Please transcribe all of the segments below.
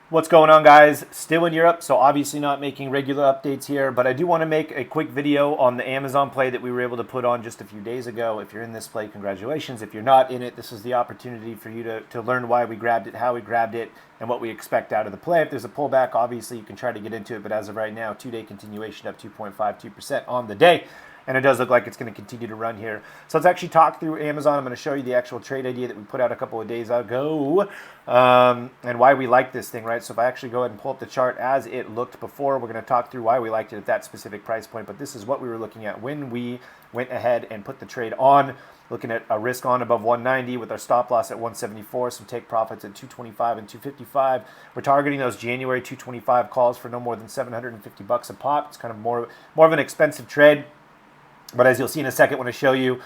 What's going on, guys? Still in Europe, so obviously not making regular updates here, but I do want to make a quick video on the Amazon play that we were able to put on just a few days ago. If you're in this play, congratulations. If you're not in it, this is the opportunity for you to learn why we grabbed it, how we grabbed it, and what we expect out of the play. If there's a pullback, obviously you can try to get into it, but as of right now, 2-day continuation up 2.52% on the day. And it does look like it's going to continue to run here. So let's actually talk through Amazon. I'm going to show you the actual trade idea that we put out a couple of days ago and why we like this thing, right? So if I actually go ahead and pull up the chart as it looked before, we're going to talk through why we liked it at that specific price point. But this is what we were looking at when we went ahead and put the trade on, looking at a risk on above 190 with our stop loss at 174, some take profits at 225 and 255. We're targeting those January 225 calls for no more than 750 bucks a pop. It's kind of more of an expensive trade. But as you'll see in a second when I show you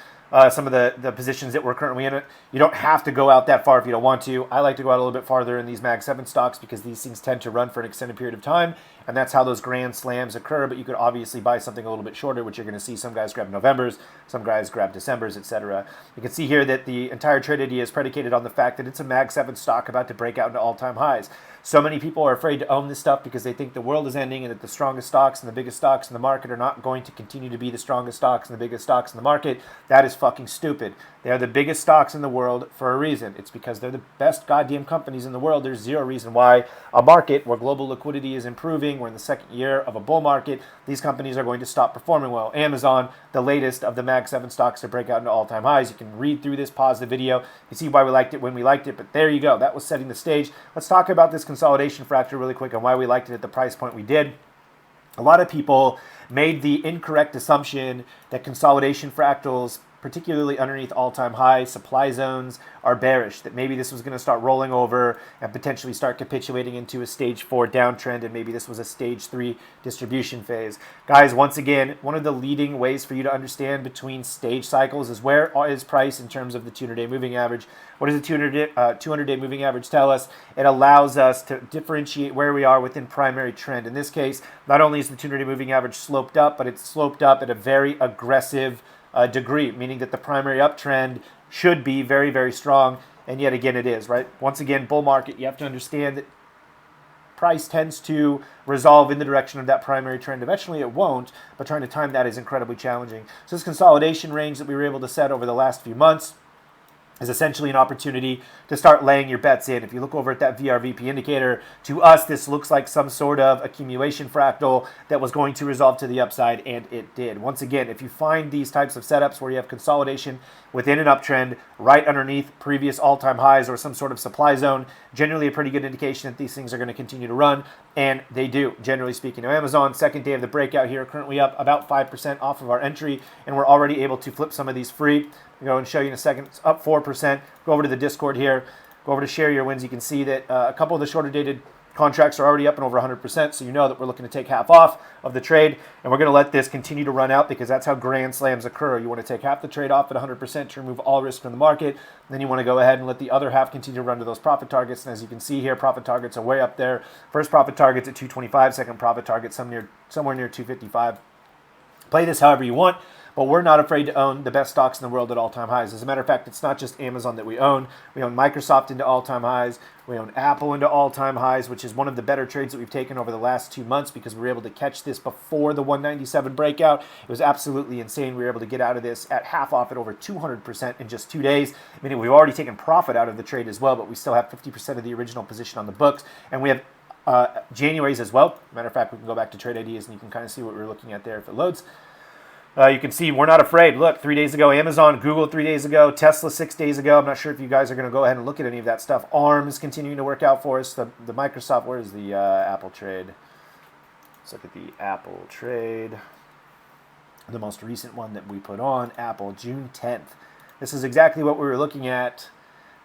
some of the positions that we're currently in, you don't have to go out that far if you don't want to. I like to go out a little bit farther in these mag-7 stocks because these things tend to run for an extended period of time, and that's how those grand slams occur. But you could obviously buy something a little bit shorter, which you're going to see some guys grab Novembers, some guys grab Decembers, etc. You can see here that the entire trade idea is predicated on the fact that it's a mag-7 stock about to break out into all-time highs. So many people are afraid to own this stuff because they think the world is ending and that the strongest stocks and the biggest stocks in the market are not going to continue to be the strongest stocks and the biggest stocks in the market. That is fucking stupid. They are the biggest stocks in the world for a reason. It's because they're the best goddamn companies in the world. There's zero reason why a market where global liquidity is improving, we're in the second year of a bull market, these companies are going to stop performing well. Amazon, the latest of the mag-7 stocks to break out into all-time highs. You can read through this, pause the video, you see why we liked it when we liked it, but there you go. That was setting the stage. Let's talk about this consolidation fracture really quick and why we liked it at the price point we did. A lot of people made the incorrect assumption that consolidation fractals, particularly underneath all-time high supply zones, are bearish, that maybe this was going to start rolling over and potentially start capitulating into a stage 4 downtrend, and maybe this was a stage 3 distribution phase. Guys, once again, one of the leading ways for you to understand between stage cycles is where is price in terms of the 200-day moving average. What does the 200-day moving average tell us? It allows us to differentiate where we are within primary trend. In this case, not only is the 200-day moving average sloped up, but it's sloped up at a very aggressive degree, meaning that the primary uptrend should be very, very strong, and yet again it is, right? Once again, bull market, you have to understand that price tends to resolve in the direction of that primary trend. Eventually it won't, but trying to time that is incredibly challenging. So this consolidation range that we were able to set over the last few months is essentially an opportunity to start laying your bets in. If you look over at that VRVP indicator, to us, this looks like some sort of accumulation fractal that was going to resolve to the upside, and it did. Once again, if you find these types of setups where you have consolidation within an uptrend right underneath previous all-time highs or some sort of supply zone, generally a pretty good indication that these things are going to continue to run, and they do, generally speaking. Now, Amazon, second day of the breakout here, currently up about 5% off of our entry, and we're already able to flip some of these free. I'll go and show you in a second. It's up 4%. Go over to the Discord here. Go over to share your wins. You can see that a couple of the shorter dated contracts are already up and over 100%, so you know that we're looking to take half off of the trade, and we're going to let this continue to run out because that's how grand slams occur. You want to take half the trade off at 100% to remove all risk from the market, and then you want to go ahead and let the other half continue to run to those profit targets. And as you can see here, profit targets are way up there. First profit target's at 225, second profit target somewhere near 255. Play this however you want, but we're not afraid to own the best stocks in the world at all-time highs. As a matter of fact, it's not just Amazon that we own. We own Microsoft into all-time highs. We own Apple into all-time highs, which is one of the better trades that we've taken over the last 2 months because we were able to catch this before the 197 breakout. It was absolutely insane. We were able to get out of this at half off at over 200% in just 2 days, meaning we've already taken profit out of the trade as well, but we still have 50% of the original position on the books, and we have January's as well. Matter of fact, we can go back to trade ideas and you can kind of see what we're looking at there if it loads. You can see we're not afraid. Look, 3 days ago, Amazon, Google 3 days ago, Tesla 6 days ago. I'm not sure if you guys are going to go ahead and look at any of that stuff. ARM is continuing to work out for us. The Microsoft, where is the Apple trade? Let's look at the Apple trade. The most recent one that we put on, Apple, June 10th. This is exactly what we were looking at.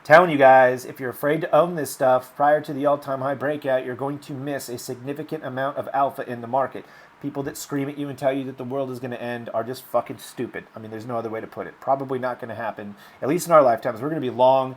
Telling you guys, if you're afraid to own this stuff prior to the all-time high breakout, you're going to miss a significant amount of alpha in the market. People that scream at you and tell you that the world is going to end are just fucking stupid. I mean, there's no other way to put it. Probably not going to happen, at least in our lifetimes. We're going to be long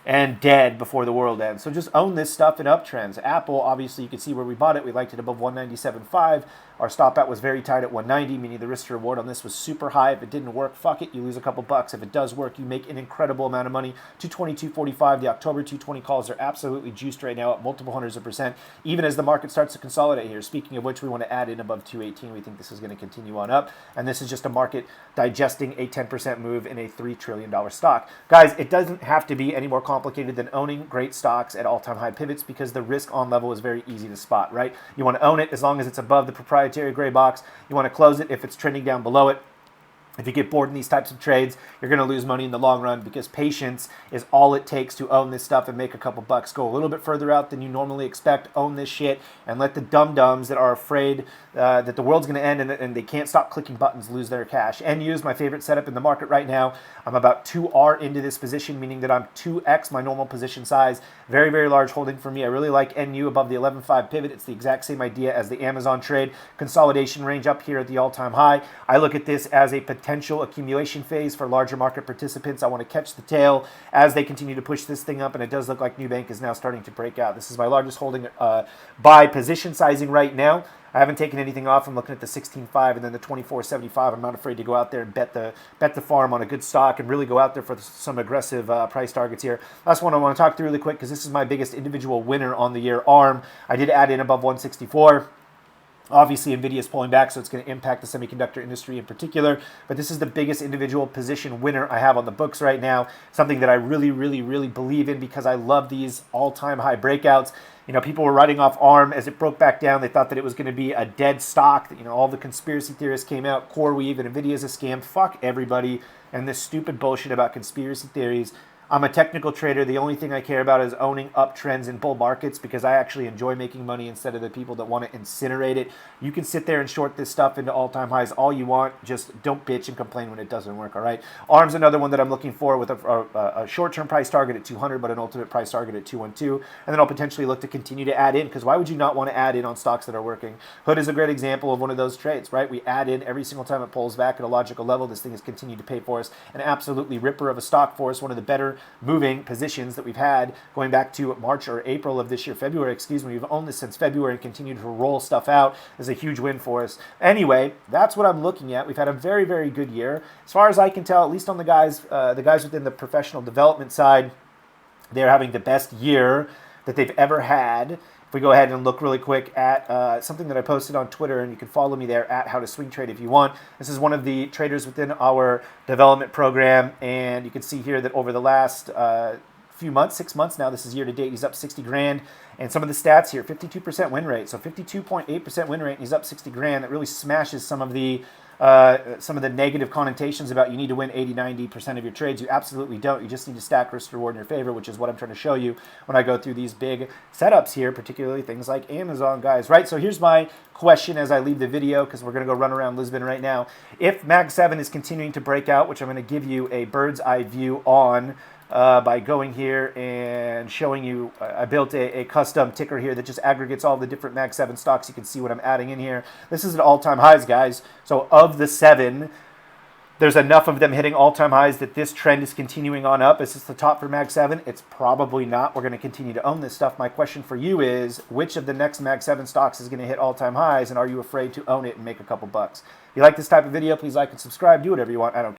and dead before the world ends. So just own this stuff in uptrends. Apple, obviously, you can see where we bought it. We liked it above 197.5. Our stop out was very tight at 190, meaning the risk to reward on this was super high. If it didn't work, fuck it, you lose a couple bucks. If it does work, you make an incredible amount of money. 222.45, the October 220 calls are absolutely juiced right now at multiple hundreds of percent, even as the market starts to consolidate here. Speaking of which, we want to add in above 218. We think this is going to continue on up, and this is just a market digesting a 10% move in a $3 trillion stock. Guys, it doesn't have to be any more complicated than owning great stocks at all-time high pivots, because the risk on level is very easy to spot, right? You want to own it as long as it's above the proprietary gray box. You want to close it if it's trending down below it. If you get bored in these types of trades, you're going to lose money in the long run, because patience is all it takes to own this stuff and make a couple bucks. Go a little bit further out than you normally expect, own this shit, and let the dum-dums that are afraid that the world's going to end and they can't stop clicking buttons lose their cash. NU is my favorite setup in the market right now. I'm about 2R into this position, meaning that I'm 2x my normal position size. Very, very large holding for me. I really like NU above the 11.5 pivot. It's the exact same idea as the Amazon trade. Consolidation range up here at the all-time high. I look at this as a potential accumulation phase for larger market participants. I want to catch the tail as they continue to push this thing up, and it does look like Nubank is now starting to break out. This is my largest holding by position sizing right now. I haven't taken anything off. I'm looking at the 16.5 and then the 24.75. I'm not afraid to go out there and bet the farm on a good stock and really go out there for some aggressive price targets here. Last one I want to talk through really quick, because this is my biggest individual winner on the year, ARM. I did add in above 164. Obviously, NVIDIA is pulling back, so it's going to impact the semiconductor industry in particular. But this is the biggest individual position winner I have on the books right now. Something that I really, really, really believe in, because I love these all-time high breakouts. You know, people were writing off ARM as it broke back down. They thought that it was going to be a dead stock. You know, all the conspiracy theorists came out. CoreWeave and NVIDIA is a scam. Fuck everybody and this stupid bullshit about conspiracy theories. I'm a technical trader. The only thing I care about is owning uptrends in bull markets, because I actually enjoy making money instead of the people that want to incinerate it. You can sit there and short this stuff into all-time highs all you want. Just don't bitch and complain when it doesn't work, all right? ARM's another one that I'm looking for with a short-term price target at 200, but an ultimate price target at 212. And then I'll potentially look to continue to add in, because why would you not want to add in on stocks that are working? Hood is a great example of one of those trades, right? We add in every single time it pulls back at a logical level. This thing has continued to pay for us. An absolutely ripper of a stock for us. One of the better moving positions that we've had going back to March or April of this year, February, excuse me. We've owned this since February and continued to roll stuff out. Is a huge win for us. Anyway, that's what I'm looking at. We've had a very, very good year. As far as I can tell, at least on the guys within the professional development side, they're having the best year that they've ever had. If we go ahead and look really quick at something that I posted on Twitter, and you can follow me there at How to Swing Trade if you want. This is one of the traders within our development program, and you can see here that over the last few months, 6 months now, this is year to date, he's up 60 grand. And some of the stats here, 52% win rate, so 52.8% win rate, and he's up 60 grand. That really smashes some of the negative connotations about you need to win 80-90% of your trades. You absolutely don't. You just need to stack risk reward in your favor, which is what I'm trying to show you when I go through these big setups here, particularly things like Amazon, guys, right? So here's my question as I leave the video, because we're going to go run around Lisbon right now. If mag-7 is continuing to break out, which I'm going to give you a bird's eye view on, by going here and showing you, I built a custom ticker here that just aggregates all the different mag-7 stocks. You can see what I'm adding in here. This is at all-time highs, guys. So of the 7, there's enough of them hitting all-time highs that this trend is continuing on up. Is this the top for mag-7? It's probably not. We're going to continue to own this stuff. My question for you is, which of the next mag-7 stocks is going to hit all-time highs, and are you afraid to own it and make a couple bucks? If you like this type of video, please like and subscribe. Do whatever you want. I don't care.